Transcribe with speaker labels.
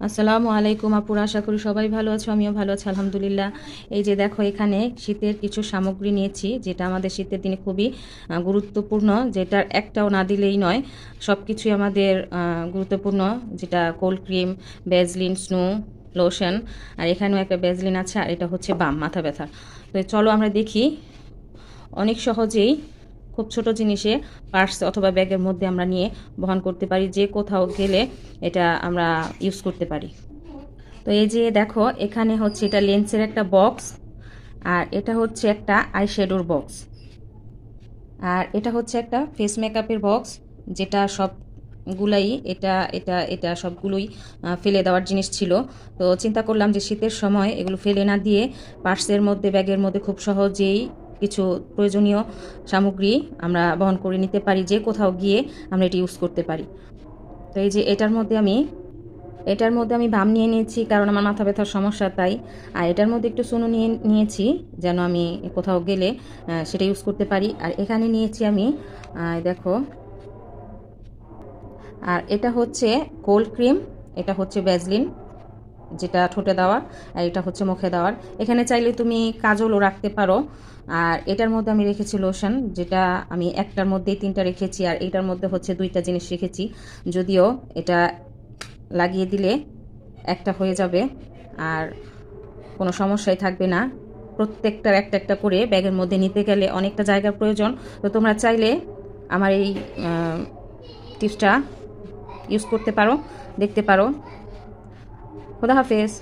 Speaker 1: আসসালামু আলাইকুম আপুরা, আশা করি সবাই ভালো আছো, আমিও ভালো আছি আলহামদুলিল্লাহ। এই যে দেখো, এখানে শীতের কিছু সামগ্রী নিয়েছি, যেটা আমাদের শীতের দিনে খুবই গুরুত্বপূর্ণ, যেটার একটাও না দিলেই নয়। সব কিছুই আমাদের গুরুত্বপূর্ণ, যেটা cold cream, Vaseline, snow lotion. আর এখানেও একটা ভ্যাসলিন আছে, আর এটা হচ্ছে বাম মাথা ব্যথা। তো চলো আমরা দেখি, অনেক সহজেই খুব ছোট জিনিসে পার্স অথবা ব্যাগের মধ্যে আমরা নিয়ে বহন করতে পারি, যে কোথাও গেলে এটা আমরা ইউজ করতে পারি। তো এই যে দেখো, এখানে হচ্ছে এটা লেন্সের একটা বক্স, আর এটা হচ্ছে একটা আইশ্যাডোর বক্স, আর এটা হচ্ছে একটা ফেস মেকআপের বক্স, যেটা সবগুলাই এটা এটা এটা সবগুলোই ফেলে দেওয়ার জিনিস ছিল। তো চিন্তা করলাম যে শীতের সময় এগুলো ফেলে না দিয়ে পার্সের মধ্যে, ব্যাগের মধ্যে খুব সহজেই কিছু প্রয়োজনীয় সামগ্রী আমরা বহন করে নিতে পারি, যে কোথাও গিয়ে আমরা এটি ইউজ করতে পারি। তো এই যে এটার মধ্যে আমি বাম নিয়ে নিয়েছি, কারণ আমার মাথা ব্যথার সমস্যা তাই। আর এটার মধ্যে একটু সোনো নিয়ে নিয়েছি, যেন আমি কোথাও গেলে সেটা ইউজ করতে পারি। আর এখানে নিয়েছি আমি, দেখো, আর এটা হচ্ছে কোল্ড ক্রিম, এটা হচ্ছে ভ্যাসলিন, যেটা ঠোঁটে দেওয়ার, আর এটা হচ্ছে মুখে দেওয়ার। এখানে চাইলে তুমি কাজলও রাখতে পারো। আর এটার মধ্যে আমি রেখেছি লোশন, যেটা আমি একটার মধ্যেই 3টা রেখেছি, আর এটার মধ্যে হচ্ছে 2টা জিনিস রেখেছি। যদিও এটা লাগিয়ে দিলে একটা হয়ে যাবে, আর কোনো সমস্যাই থাকবে না। প্রত্যেকটার একটা একটা করে ব্যাগের মধ্যে নিতে গেলে অনেকটা জায়গার প্রয়োজন। তো তোমরা চাইলে আমার এই টিপসটা ইউজ করতে পারো, দেখতে পারো। খোদা হাফেজ।